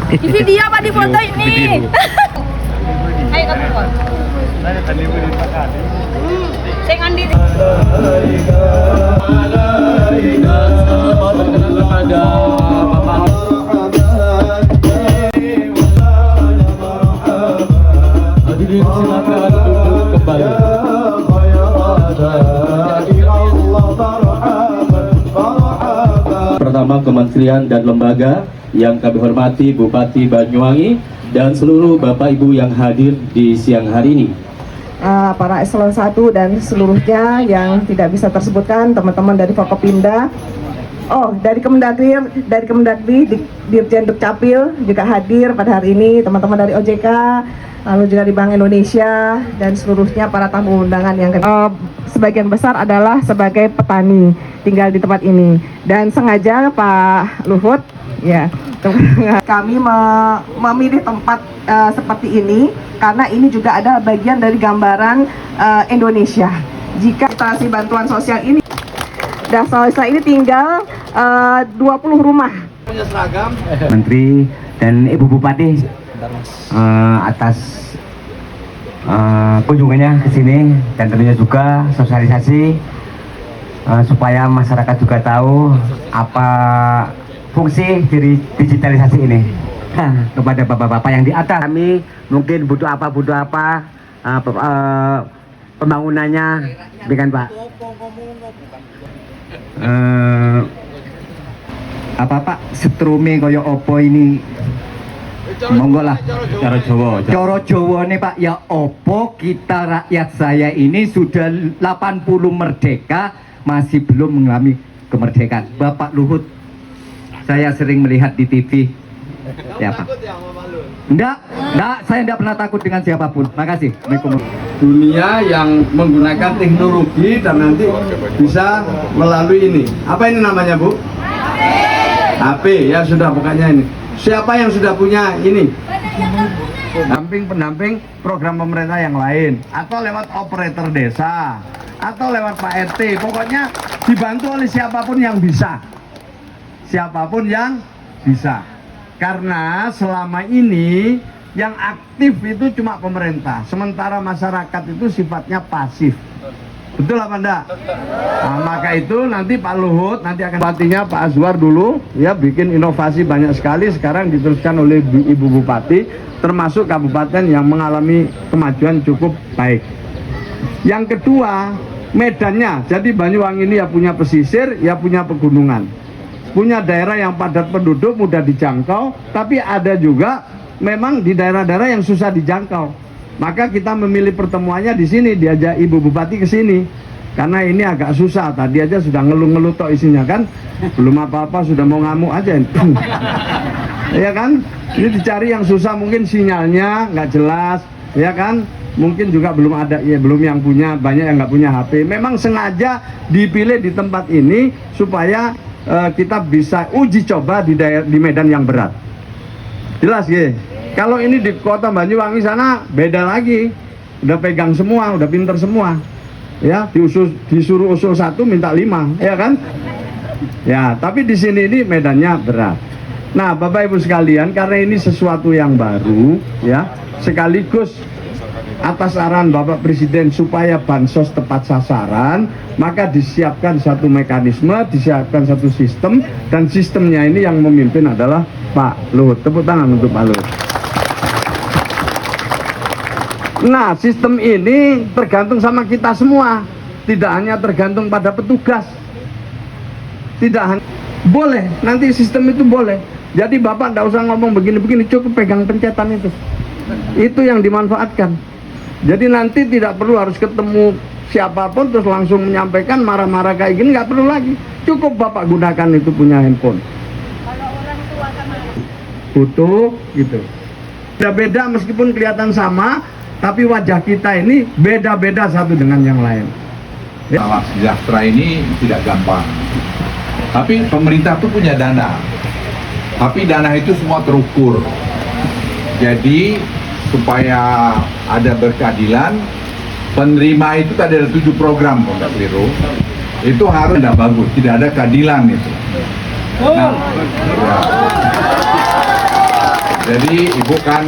Di video apa di foto ini? Ayo kamu kok. Saya tadi beri makan. Saya ngandi. Hadirin silakan duduk kembali. Pertama kementerian dan lembaga yang kami hormati Bupati Banyuwangi dan seluruh Bapak Ibu yang hadir di siang hari ini. Para eselon 1 dan seluruhnya yang tidak bisa tersebutkan, teman-teman dari Forkopimda, dari Kemendagri, Dirjen Dukcapil juga hadir pada hari ini, teman-teman dari OJK, lalu juga di Bank Indonesia dan seluruhnya para tamu undangan yang sebagian besar adalah sebagai petani tinggal di tempat ini. Dan sengaja Pak Luhut, ya, kami memilih tempat seperti ini karena ini juga ada bagian dari gambaran Indonesia. Jika instalasi bantuan sosial ini, sosial ini tinggal 20 rumah. Menteri dan Ibu Bupati atas kunjungannya ke sini dan tentunya juga sosialisasi supaya masyarakat juga tahu apa fungsi dari digitalisasi ini. Kepada bapak-bapak yang di atas, kami mungkin butuh apa pembangunannya, bukan Pak? Apa Pak setrume koyo opo ini? Monggo lah. Coro Jawa nih Pak, ya opo kita rakyat saya ini sudah 80 merdeka masih belum mengalami kemerdekaan. Bapak Luhut, saya sering melihat di TV. Ya Pak. Enggak, saya enggak pernah takut dengan siapapun. Makasih. Dunia yang menggunakan teknologi dan nanti bisa melalui ini. Apa ini namanya, Bu? HP. Ya sudah, pokoknya ini. Siapa yang sudah punya ini? Pendamping program pemerintah yang lain, atau lewat operator desa, atau lewat Pak RT. Pokoknya dibantu oleh siapapun yang bisa. Siapapun yang bisa. Karena selama ini yang aktif itu cuma pemerintah, sementara masyarakat itu sifatnya pasif. Betul apa enggak? Nah, maka itu nanti Pak Luhut nanti akan bupatinya Pak Azwar dulu ya bikin inovasi banyak sekali, sekarang diteruskan oleh Ibu Bupati, termasuk kabupaten yang mengalami kemajuan cukup baik. Yang kedua, medannya. Jadi Banyuwangi ini ya punya pesisir, ya punya pegunungan. Punya daerah yang padat penduduk, mudah dijangkau, tapi ada juga memang di daerah-daerah yang susah dijangkau. Maka kita memilih pertemuannya di sini, diajak Ibu Bupati ke sini. Karena ini agak susah, tadi aja sudah ngeluh-ngeluh tok isinya kan. Belum apa-apa sudah mau ngamuk aja. Ya kan? Ini dicari yang susah, mungkin sinyalnya nggak jelas, ya kan? Mungkin juga belum ada, ya belum yang punya, banyak yang nggak punya HP. Memang sengaja dipilih di tempat ini supaya kita bisa uji coba di medan yang berat. Jelas ya? Kalau ini di kota Banyuwangi sana beda lagi. Udah pegang semua, udah pinter semua. Ya, disuruh usul 1 minta 5, ya kan? Ya, tapi di sini ini medannya berat. Nah, Bapak Ibu sekalian, karena ini sesuatu yang baru, ya, sekaligus atas arahan Bapak Presiden supaya bansos tepat sasaran, maka disiapkan satu mekanisme, disiapkan satu sistem, dan sistemnya ini yang memimpin adalah Pak Luhut. Tepuk tangan untuk Pak Luhut. Nah, sistem ini tergantung sama kita semua, tidak hanya tergantung pada petugas. Tidak hanya boleh, nanti sistem itu boleh. Jadi Bapak tidak usah ngomong begini-begini, cukup pegang pencetan itu. Itu yang dimanfaatkan. Jadi nanti tidak perlu harus ketemu siapapun terus langsung menyampaikan marah-marah kayak gini, nggak perlu lagi. Cukup Bapak gunakan itu punya handphone. Kalau orang tua kan Butuh gitu. Beda-beda meskipun kelihatan sama, tapi wajah kita ini beda-beda satu dengan yang lain. Masalah sejahtera ini tidak gampang. Tapi pemerintah tuh punya dana. Tapi dana itu semua terukur. Jadi supaya ada berkeadilan, penerima itu tadi ada 7 program kalau nggak keliru, itu harus tidak bagus, tidak ada keadilan itu. Nah, ya. Jadi ibu kan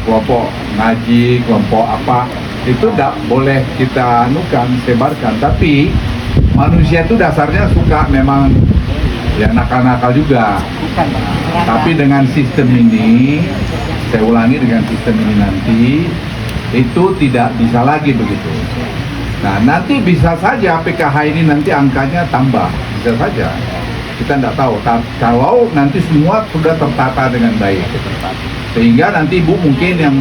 kelompok ngaji, kelompok apa, itu tidak boleh kita anukan, sebarkan. Tapi manusia itu dasarnya suka memang ya nakal-nakal juga. Tapi dengan sistem ini, saya ulangi, dengan sistem ini nanti itu tidak bisa lagi begitu. Nah, nanti bisa saja PKH ini nanti angkanya tambah, bisa saja. Kita tidak tahu, kalau nanti semua sudah tertata dengan baik. Sehingga nanti ibu mungkin yang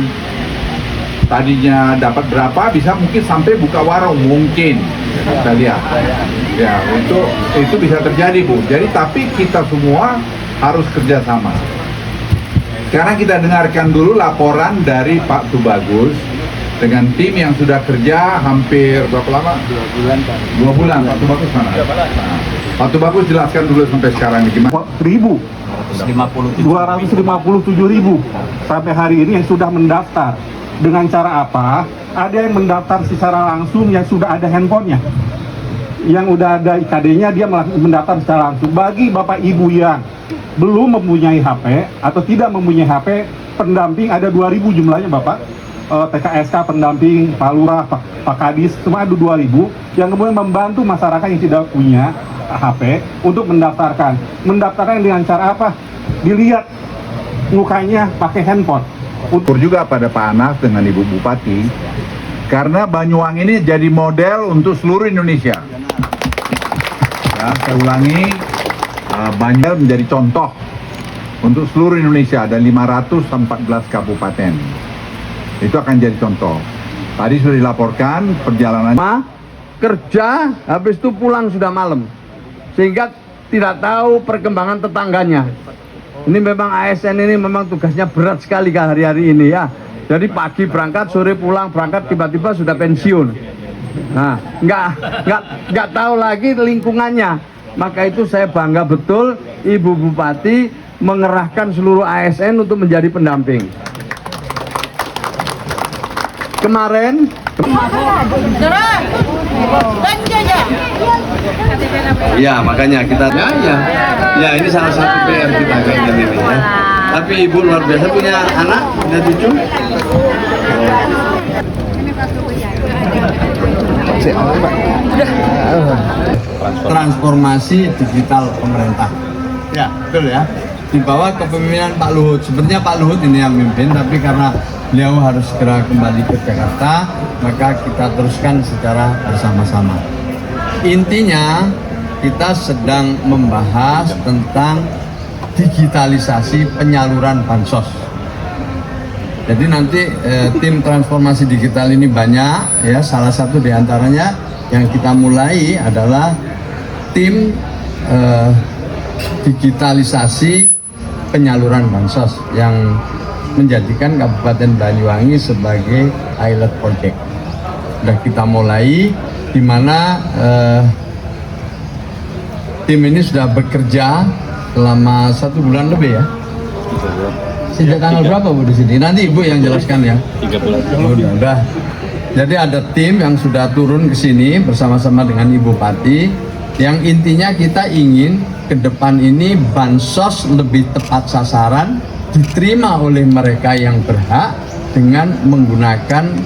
tadinya dapat berapa, bisa mungkin sampai buka warung, mungkin. Kita lihat. Ya, itu bisa terjadi, Bu. Jadi, tapi kita semua harus kerjasama. Sekarang kita dengarkan dulu laporan dari Pak Tubagus dengan tim yang sudah kerja hampir berapa lama? 2 bulan. Pak Tubagus mana? Pak Tubagus jelaskan dulu sampai sekarang ini gimana? 257.000 sampai hari ini yang sudah mendaftar. Dengan cara apa? Ada yang mendaftar secara langsung yang sudah ada handphonenya, yang udah ada IKD-nya, dia mendaftar secara langsung. Bagi bapak ibu yang belum mempunyai HP atau tidak mempunyai HP, pendamping ada 2.000 jumlahnya bapak. TKSK pendamping, Pak Lurah, Pak Kadis, semua ada 2.000 yang kemudian membantu masyarakat yang tidak punya HP untuk mendaftarkan. Mendaftarkan dengan cara apa? Dilihat mukanya pakai handphone. Ukur juga pada Pak Anas dengan Ibu Bupati, karena Banyuwangi ini jadi model untuk seluruh Indonesia. Ya, saya ulangi, Banyuwangi menjadi contoh untuk seluruh Indonesia, ada 514 kabupaten. Itu akan jadi contoh. Tadi sudah dilaporkan perjalanannya. Kerja, habis itu pulang sudah malam. Sehingga tidak tahu perkembangan tetangganya. Ini memang ASN ini memang tugasnya berat sekali ke hari-hari ini ya. Jadi pagi berangkat, sore pulang, berangkat tiba-tiba sudah pensiun. Nah, nggak tahu lagi lingkungannya. Maka itu saya bangga betul Ibu Bupati mengerahkan seluruh ASN untuk menjadi pendamping. Kemarin ya, makanya kita ya ini salah satu PR kita kayaknya ini ya. Tapi ibu luar biasa, punya anak, punya cucu. Transformasi digital pemerintah. Ya, betul ya. Di bawah kepemimpinan Pak Luhut. Sebenarnya Pak Luhut ini yang memimpin, tapi karena beliau harus segera kembali ke Jakarta, maka kita teruskan secara bersama-sama. Intinya, kita sedang membahas tentang digitalisasi penyaluran bansos. Jadi nanti tim transformasi digital ini banyak, ya. Salah satu diantaranya yang kita mulai adalah tim digitalisasi penyaluran bansos yang menjadikan Kabupaten Banyuwangi sebagai pilot project. Sudah kita mulai, di mana tim ini sudah bekerja selama 1 bulan lebih ya. Sejak tanggal berapa Bu di sini? Nanti Ibu yang jelaskan ya. 3 bulan. Udah. Jadi ada tim yang sudah turun ke sini bersama-sama dengan Ibu Bupati, yang intinya kita ingin ke depan ini bansos lebih tepat sasaran, diterima oleh mereka yang berhak dengan menggunakan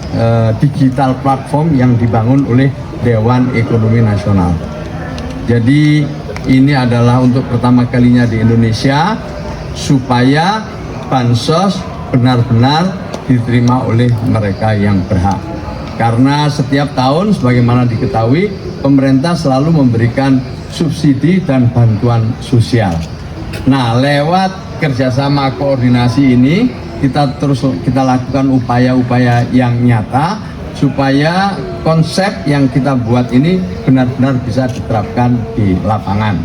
digital platform yang dibangun oleh Dewan Ekonomi Nasional. Jadi ini adalah untuk pertama kalinya di Indonesia supaya bansos benar-benar diterima oleh mereka yang berhak. Karena setiap tahun sebagaimana diketahui pemerintah selalu memberikan subsidi dan bantuan sosial. Nah, lewat kerjasama koordinasi ini kita lakukan upaya-upaya yang nyata supaya konsep yang kita buat ini benar-benar bisa diterapkan di lapangan.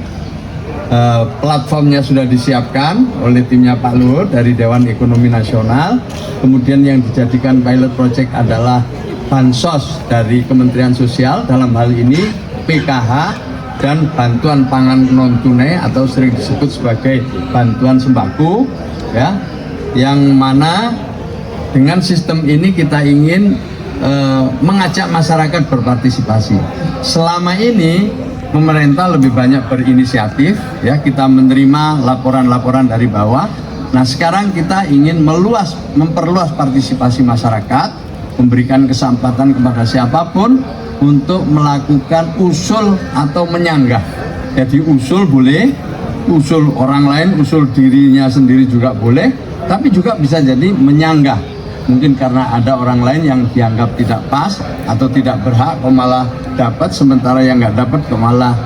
Platformnya sudah disiapkan oleh timnya Pak Luhut dari Dewan Ekonomi Nasional. Kemudian yang dijadikan pilot project adalah bansos dari Kementerian Sosial, dalam hal ini PKH, dan bantuan pangan non tunai atau sering disebut sebagai bantuan sembako, ya, yang mana dengan sistem ini kita ingin mengajak masyarakat berpartisipasi. Selama ini pemerintah lebih banyak berinisiatif, ya, kita menerima laporan-laporan dari bawah, Nah sekarang kita ingin memperluas partisipasi masyarakat, memberikan kesempatan kepada siapapun untuk melakukan usul atau menyanggah. Jadi usul boleh, usul orang lain, usul dirinya sendiri juga boleh, tapi juga bisa jadi menyanggah. Mungkin karena ada orang lain yang dianggap tidak pas atau tidak berhak, kok malah dapat, sementara yang nggak dapat kok malah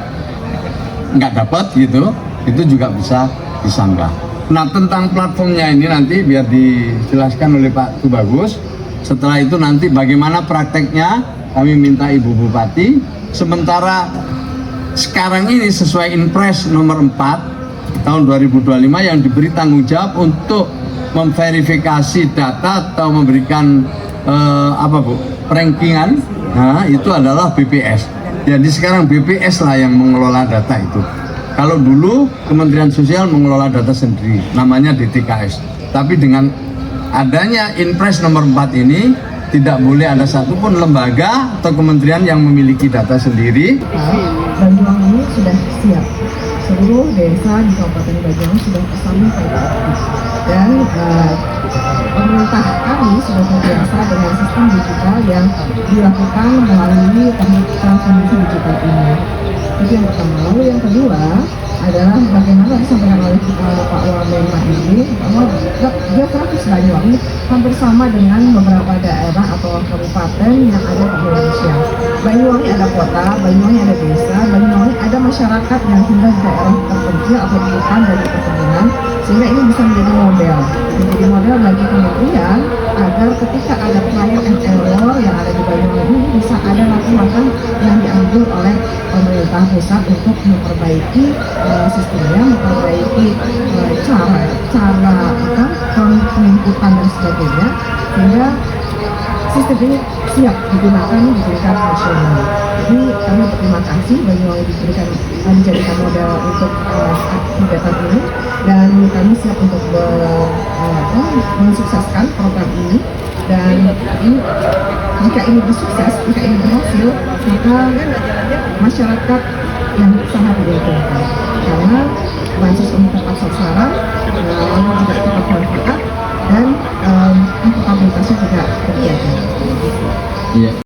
nggak dapat gitu, itu juga bisa disanggah. Nah tentang platformnya ini nanti biar dijelaskan oleh Pak Tubagus. Setelah itu nanti bagaimana prakteknya kami minta Ibu Bupati. Sementara sekarang ini sesuai Inpres nomor 4 tahun 2025 yang diberi tanggung jawab untuk memverifikasi data atau memberikan rankingan, nah itu adalah BPS. Jadi sekarang BPS lah yang mengelola data itu. Kalau dulu Kementerian Sosial mengelola data sendiri, namanya DTKS. Tapi dengan adanya Inpres nomor 4 ini, tidak boleh ada satupun lembaga atau kementerian yang memiliki data sendiri. Banyuwangi ini sudah siap. Seluruh desa di Kabupaten Banyuwangi sudah tersambung fiber optik. Dan pemerintah kami sudah terbiasa dengan sistem digital yang dilakukan melalui transformasi digital ini. Itu yang pertama. Lalu yang kedua adalah bagaimana disampaikan oleh Pak Wamen ini bahwa geografis Banyuwangi hampir sama dengan beberapa daerah atau kabupaten yang ada di Indonesia. Banyuwangi ada kota, Banyuwangi ada desa, Banyuwangi ada masyarakat yang tinggal di daerah terpencil atau di hutan dan di perkebunan, sehingga ini bisa menjadi model bagi kementerian agar ketika ada trial and error yang ada di Banyuwangi ini bisa ada langkah-langkah yang diambil oleh pemerintah pusat untuk memperbaiki sistemnya, memperbaiki cara penginputan dan sebagainya, sehingga sistem ini siap digunakan di tingkat nasional. Jadi kami berterima kasih Banyuwangi dijadikan model untuk kegiatan ini, dan kami siap untuk mensukseskan program ini. Dan jika ini bersukses, jika ini berhasil, maka masyarakat yang sangat diuntungkan. Karena